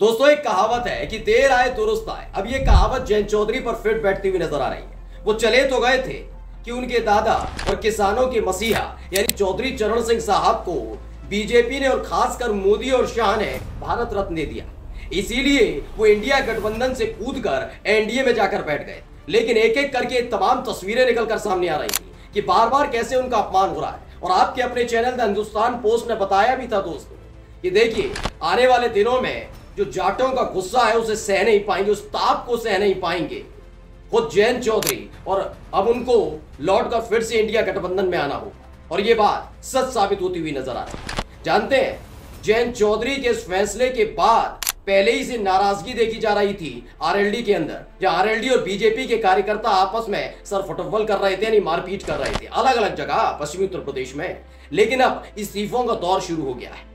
दोस्तों, एक कहावत है कि देर आए दुरुस्त आए। अब ये कहावत जयंत चौधरी पर फिट बैठती हुई नजर आ रही है। वो चले तो गए थे कि उनके दादा और किसानों के मसीहा यानी चौधरी चरण सिंह साहब को बीजेपी ने और खासकर मोदी और शाह ने भारत रत्न दे दिया। इसीलिए वो इंडिया गठबंधन से कूदकर एनडीए में जाकर बैठ गए। लेकिन एक एक करके तमाम तस्वीरें निकलकर सामने आ रही थी कि बार बार कैसे उनका अपमान हो रहा है। और आपके अपने चैनल द हिंदुस्तान पोस्ट ने बताया भी था दोस्तों कि देखिए, आने वाले दिनों में जो जाटों का गुस्सा है उसे सह नहीं पाएंगे, उस ताप को सह नहीं पाएंगे खुद जयंत चौधरी, और अब उनको लौट कर फिर से इंडिया गठबंधन में आना होगा। और ये बात सच साबित होती हुई नजर आ रही है। जानते हैं, जयंत चौधरी के इस फैसले के बाद पहले ही से नाराजगी देखी जा रही थी आरएलडी के अंदर, जहां आरएलडी और बीजेपी के कार्यकर्ता आपस में सर फुटबॉल कर रहे थे, यानी मारपीट कर रहे थे अलग अलग जगह पश्चिमी उत्तर प्रदेश में। लेकिन अब इस्तीफों का दौर शुरू हो गया है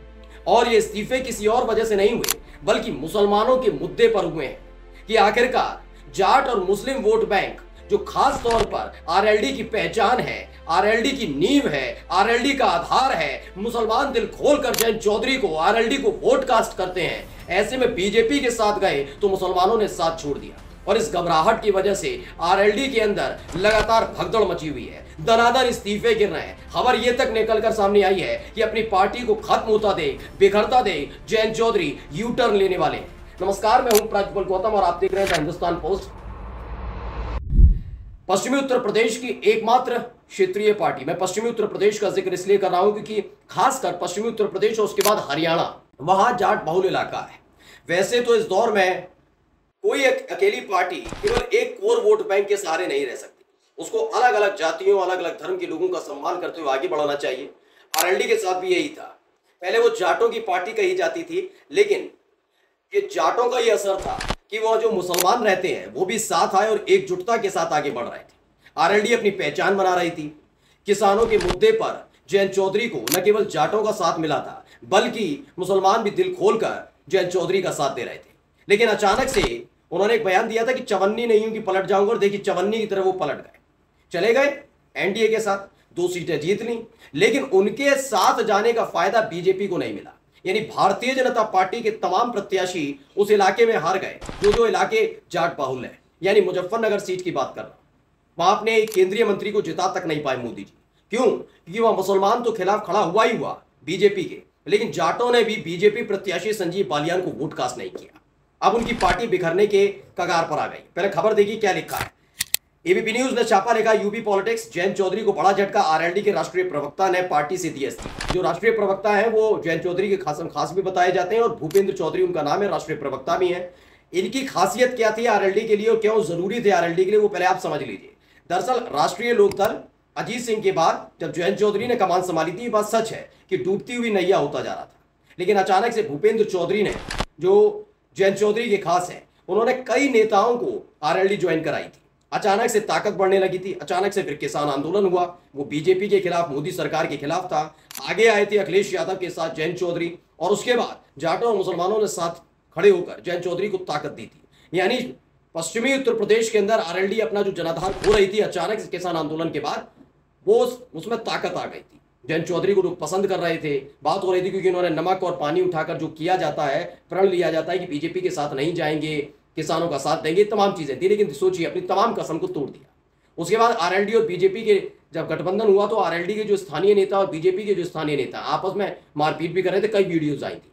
और ये इस्तीफे किसी और वजह से नहीं हुए बल्कि मुसलमानों के मुद्दे पर हुए हैं कि आखिरकार जाट और मुस्लिम वोट बैंक जो खास तौर पर आरएलडी की पहचान है, आरएलडी की नींव है, आरएलडी का आधार है, मुसलमान दिल खोलकर जयंत चौधरी को, आरएलडी को वोट कास्ट करते हैं। ऐसे में बीजेपी के साथ गए तो मुसलमानों ने साथ छोड़ दिया और इस घबराहट की वजह से आरएलडी के अंदर लगातार भगदड़ मची हुई है। दनादन इस्तीफे गिर रहे हैं। खबर ये तक निकलकर सामने आई है कि अपनी पार्टी को खत्म होता दे, बिखरता दे जयंत चौधरी यू टर्न लेने वाले हैं। नमस्कार, मैं हूं प्रज्वल गौतम और आप देख रहे हैं हिंदुस्तान पोस्ट। पश्चिमी उत्तर प्रदेश की एकमात्र क्षेत्रीय पार्टी, मैं पश्चिमी उत्तर प्रदेश का जिक्र इसलिए कर रहा हूं क्योंकि खासकर पश्चिमी उत्तर प्रदेश और उसके बाद हरियाणा, वहां जाट बहुल इलाका है। वैसे तो इस दौर में कोई एक अकेली पार्टी केवल एक कोर वोट बैंक के सहारे नहीं रह सकती। उसको अलग अलग जातियों, अलग अलग धर्म के लोगों का सम्मान करते हुए आगे बढ़ाना चाहिए। आरएलडी के साथ भी यही था। पहले वो जाटों की पार्टी कही जाती थी, लेकिन ये जाटों का ये असर था कि वो जो मुसलमान रहते हैं वो भी साथ आए और एकजुटता के साथ आगे बढ़ रहे थे। आरएलडी अपनी पहचान बना रही थी। किसानों के मुद्दे पर जयंत चौधरी को न केवल जाटों का साथ मिला था बल्कि मुसलमान भी दिल खोलकर जयंत चौधरी का साथ दे रहे थे। लेकिन अचानक से उन्होंने एक बयान दिया था कि चवन्नी नहीं हूं कि पलट जाऊंगा, और देखिए चवन्नी की तरह वो पलट गए, चले गए एनडीए के साथ, 2 सीटें जीत ली। लेकिन उनके साथ जाने का फायदा बीजेपी को नहीं मिला, यानी भारतीय जनता पार्टी के तमाम प्रत्याशी उस इलाके में हार गए जो इलाके जाट बाहुल है। यानी मुजफ्फरनगर सीट की बात कर रहा हूं, वहां अपने केंद्रीय मंत्री को जिता तक नहीं पाए मोदी जी। क्यों? क्योंकि वहां मुसलमान तो खिलाफ खड़ा हुआ ही हुआ बीजेपी के, लेकिन जाटों ने भी बीजेपी प्रत्याशी संजीव बालियान को वोट कास्ट नहीं किया। अब उनकी पार्टी बिखरने के कगार पर आ गई। पहले खबर देखिए क्या लिखा है। एबीपी न्यूज ने छापा लिखा, यूपी पॉलिटिक्स, जयंत चौधरी को बड़ा झटका, आरएलडी के राष्ट्रीय प्रवक्ता ने पार्टी से दिया इस्तीफा। जो राष्ट्रीय प्रवक्ता है वो जयंत चौधरी के खास भी बताए जाते हैं और भूपेंद्र चौधरी उनका नाम है, राष्ट्रीय प्रवक्ता भी है। इनकी खासियत क्या थी आरएलडी के लिए और क्यों जरूरी थे आरएलडी के लिए, वो पहले आप समझ लीजिए। दरअसल राष्ट्रीय लोकदल अजीत सिंह के बाद जब जयंत चौधरी ने कमान संभाली थी, ये बात सच है कि डूबती हुई नैया होता जा रहा था। लेकिन अचानक से भूपेंद्र चौधरी ने, जो जयंत चौधरी के खास हैं, उन्होंने कई नेताओं को आरएलडी ज्वाइन कराई थी। अचानक से ताकत बढ़ने लगी थी। अचानक से फिर किसान आंदोलन हुआ, वो बीजेपी के खिलाफ, मोदी सरकार के खिलाफ था। आगे आए थे अखिलेश यादव के साथ जयंत चौधरी, और उसके बाद जाटों और मुसलमानों ने साथ खड़े होकर जयंत चौधरी को ताकत दी थी। यानी पश्चिमी उत्तर प्रदेश के अंदर आरएलडी अपना जो जनाधार खो रही थी, अचानक से किसान आंदोलन के बाद वो उसमें ताकत आ गई थी। जयंत चौधरी को लोग पसंद कर रहे थे, बात हो रही थी, क्योंकि उन्होंने नमक और पानी उठाकर जो किया जाता है, प्रण लिया जाता है कि बीजेपी के साथ नहीं जाएंगे, किसानों का साथ देंगे, तमाम चीजें थी। लेकिन सोचिए, अपनी तमाम कसम को तोड़ दिया। उसके बाद आरएलडी और बीजेपी के जब गठबंधन हुआ तो आरएलडी के जो स्थानीय नेता और बीजेपी के जो स्थानीय नेता आपस में मारपीट भी कर रहे थे। कई वीडियोज आई थी।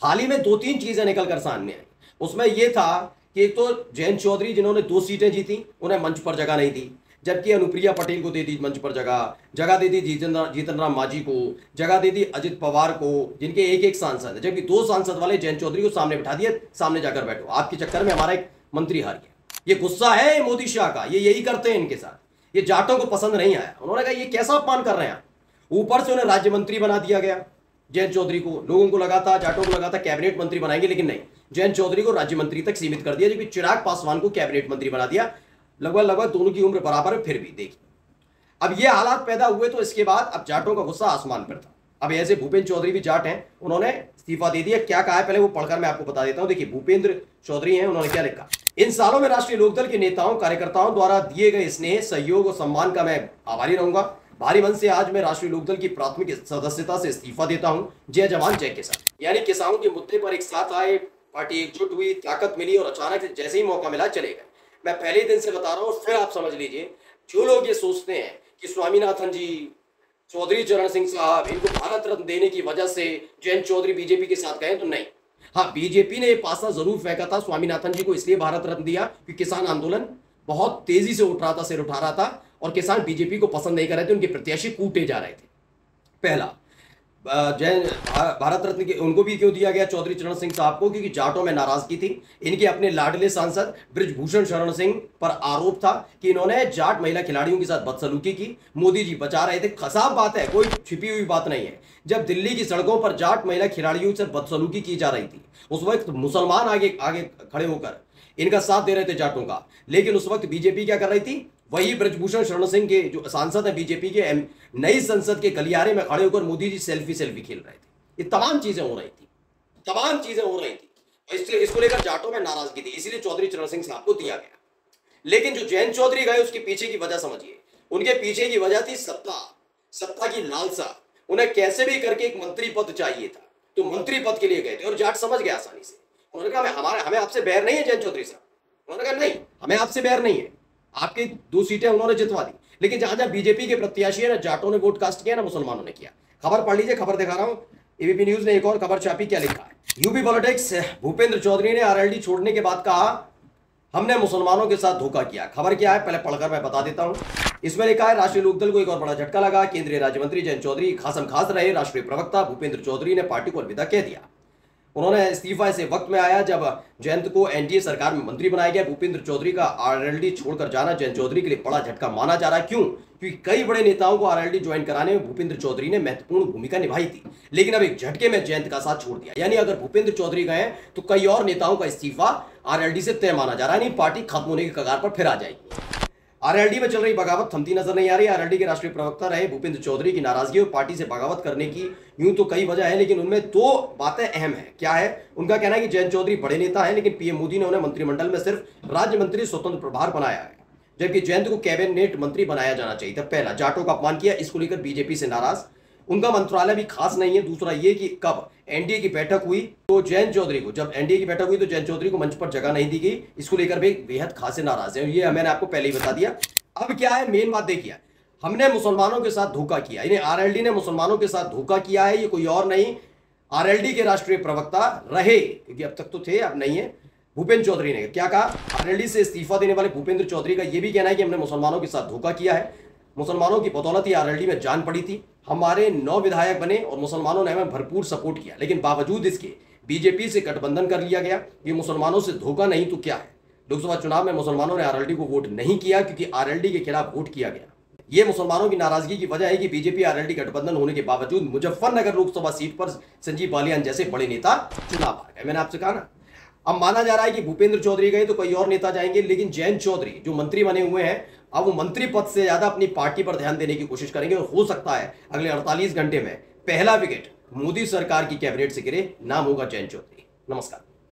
हाल ही में 2-3 चीजें निकलकर सामने आई। उसमें यह था कि एक तो जयंत चौधरी जिन्होंने 2 सीटें जीती, उन्हें मंच पर जगह नहीं दी, जबकि अनुप्रिया पटेल को दे दी मंच पर जगह दे दी जीतन राम मांझी को, जगह दे दी अजित पवार को, जिनके एक सांसद है, जबकि 2 सांसद वाले जयंत चौधरी को सामने बिठा दिया, सामने जाकर बैठो, आपके चक्कर में हमारा एक मंत्री हार गया। ये गुस्सा है मोदी शाह का, ये यही करते हैं इनके साथ। ये जाटों को पसंद नहीं आया। उन्होंने कहा ये कैसा अपमान कर रहे हैं। ऊपर से उन्हें राज्य मंत्री बना दिया गया जयंत चौधरी को। लोगों को लगा था, जाटों को लगा था कैबिनेट मंत्री बनाएंगे, लेकिन नहीं, जयंत चौधरी को राज्य मंत्री तक सीमित कर दिया, जबकि चिराग पासवान को कैबिनेट मंत्री बना दिया। लगभग दोनों की उम्र बराबर है, फिर भी देखिए अब ये हालात पैदा हुए। तो इसके बाद अब जाटों का गुस्सा आसमान पर था। अब ऐसे भूपेंद्र चौधरी भी जाट हैं, उन्होंने इस्तीफा दे दिया। क्या कहा है पहले वो पढ़कर मैं आपको बता देता हूं। देखिए भूपेंद्र चौधरी हैं, उन्होंने क्या लिखा, इन सालों में राष्ट्रीय लोकदल के नेताओं कार्यकर्ताओं द्वारा दिए गए स्नेह, सहयोग और सम्मान का मैं आभारी रहूंगा। भारी मन से आज मैं राष्ट्रीय लोकदल की प्राथमिक सदस्यता से इस्तीफा देता हूं। जय जवान जय किसान। यानी किसानों के मुद्दे पर एक साथ आए, पार्टी एकजुट हुई, ताकत मिली और अचानक से जैसे ही मौका मिला चले गए। मैं पहले दिन से बता रहा हूँ, फिर आप समझ लीजिए, जो लोग ये सोचते हैं कि स्वामीनाथन जी, चौधरी चरण सिंह साहब, इनको भारत रत्न देने की वजह से जयंत चौधरी बीजेपी के साथ गए, तो नहीं। हाँ, बीजेपी ने ये पासा जरूर फेंका था, स्वामीनाथन जी को इसलिए भारत रत्न दिया क्योंकि किसान आंदोलन बहुत तेजी से उठ रहा था, सिर उठा रहा था और किसान बीजेपी को पसंद नहीं कर रहे थे, उनके प्रत्याशी कूटे जा रहे थे। पहला, जैन भारत रत्न के उनको भी क्यों दिया गया चौधरी चरण सिंह साहब को? क्योंकि जाटों में नाराजगी थी। इनके अपने लाडले सांसद बृजभूषण शरण सिंह पर आरोप था कि इन्होंने जाट महिला खिलाड़ियों के साथ बदसलूकी की। मोदी जी बचा रहे थे, साफ बात है, कोई छिपी हुई बात नहीं है। जब दिल्ली की सड़कों पर जाट महिला खिलाड़ियों से बदसलूकी की जा रही थी, उस वक्त मुसलमान आगे आगे खड़े होकर इनका साथ दे रहे थे जाटों का, लेकिन उस वक्त बीजेपी क्या कर रही थी? वही बृजभूषण शरण सिंह के जो सांसद है बीजेपी के, नई संसद के गलियारे में खड़े होकर मोदी जी सेल्फी खेल रहे थे। ये तमाम चीजें हो रही थी, तमाम चीजें हो रही थी। इसलिए इसको लेकर जाटों में नाराजगी थी, इसीलिए चौधरी चरण सिंह साहब को दिया गया। लेकिन जो जयंत चौधरी गए, उसके पीछे की वजह समझिए। उनके पीछे की वजह थी सत्ता की लालसा। उन्हें कैसे भी करके एक मंत्री पद चाहिए था, तो मंत्री पद के लिए गए थे और जाट समझ गया आसानी से। उन्होंने कहा हमें आपसे बैर नहीं है जयंत चौधरी साहब। उन्होंने कहा नहीं, हमें आपसे बैर नहीं है। आपकी 2 सीटें उन्होंने जितवा दी, लेकिन जहां जहां बीजेपी के प्रत्याशी है ना, जाटों ने वोट कास्ट किया ना, मुसलमानों ने किया। खबर पढ़ लीजिए, खबर दिखा रहा हूं, एबीपी न्यूज ने एक और खबर छापी, क्या लिखा है? यूपी पॉलिटिक्स, भूपेंद्र चौधरी ने आरएलडी छोड़ने के बाद कहा हमने मुसलमानों के साथ धोखा किया। खबर क्या है, पहले पढ़कर मैं बता देता हूं। इसमें लिखा है राष्ट्रीय लोकदल को एक और बड़ा झटका लगा। केंद्रीय राज्य मंत्री जयंत चौधरी खासम खास रहे। राष्ट्रीय प्रवक्ता भूपेंद्र चौधरी ने पार्टी को अलविदा कह दिया। उन्होंने इस्तीफा ऐसे वक्त में आया जब जयंत को एनडीए सरकार में मंत्री बनाया गया। भूपेंद्र चौधरी का आरएलडी छोड़कर जाना जयंत चौधरी के लिए बड़ा झटका माना जा रहा है। क्यों? क्योंकि कई बड़े नेताओं को आरएलडी ज्वाइन कराने में भूपेंद्र चौधरी ने महत्वपूर्ण भूमिका निभाई थी, लेकिन अब एक झटके में जयंत का साथ छोड़ दिया। यानी अगर भूपेंद्र चौधरी गए तो कई और नेताओं का इस्तीफा आरएलडी से तय माना जा रहा है। नहीं, पार्टी खत्म होने की कगार पर फिर आ जाएगी। आरएलडी में चल रही बगावत थमती नजर नहीं आ रही। आरएलडी के राष्ट्रीय प्रवक्ता रहे भूपेंद्र चौधरी की नाराजगी और पार्टी से बगावत करने की यूं तो कई वजह है, लेकिन उनमें 2 बातें अहम है। क्या है? उनका कहना है कि जयंत चौधरी बड़े नेता है, लेकिन पीएम मोदी ने उन्हें मंत्रिमंडल में सिर्फ राज्य मंत्री स्वतंत्र प्रभार बनाया है, जबकि जयंत को कैबिनेट मंत्री बनाया जाना चाहिए था। पहला, जाटों का अपमान किया, इसको लेकर बीजेपी से नाराज। उनका मंत्रालय भी खास नहीं है। दूसरा ये कि कब एनडीए की बैठक हुई तो जयंत चौधरी को, जब एनडीए की बैठक हुई तो जयंत चौधरी को मंच पर जगह नहीं दी गई। इसको लेकर भी बेहद खासे नाराज है। ये मैंने आपको पहले ही बता दिया। अब क्या है, मेन बात देखिए, हमने मुसलमानों के साथ धोखा किया। यानी आरएलडी ने मुसलमानों के साथ धोखा किया है, ये कोई और नहीं, आरएलडी के राष्ट्रीय प्रवक्ता रहे, क्योंकि अब तक तो थे, अब नहीं है, भूपेंद्र चौधरी ने क्या कहा? आरएलडी से इस्तीफा देने वाले भूपेंद्र चौधरी का यह भी कहना है कि हमने मुसलमानों के साथ धोखा किया है। मुसलमानों की बदौलत ही आरएलडी में जान पड़ी थी। हमारे 9 विधायक बने और मुसलमानों ने हमें भरपूर सपोर्ट किया, लेकिन बावजूद इसके बीजेपी से गठबंधन कर लिया गया। ये मुसलमानों से धोखा नहीं तो क्या है? लोकसभा चुनाव में मुसलमानों ने आरएलडी को वोट नहीं किया, क्योंकि आरएलडी के खिलाफ वोट किया गया। ये मुसलमानों की नाराजगी की वजह है कि बीजेपी आरएलडी गठबंधन होने के बावजूद मुजफ्फरनगर लोकसभा सीट पर संजीव बालियान जैसे बड़े नेता चुनाव हार गए। मैंने आपसे कहा ना। अब माना जा रहा है कि भूपेंद्र चौधरी गए तो कई और नेता जाएंगे, लेकिन जयंत चौधरी जो मंत्री बने हुए हैं, अब वो मंत्री पद से ज्यादा अपनी पार्टी पर ध्यान देने की कोशिश करेंगे और हो सकता है अगले 48 घंटे में पहला विकेट मोदी सरकार की कैबिनेट से गिरे। नाम होगा जयंत चौधरी। नमस्कार।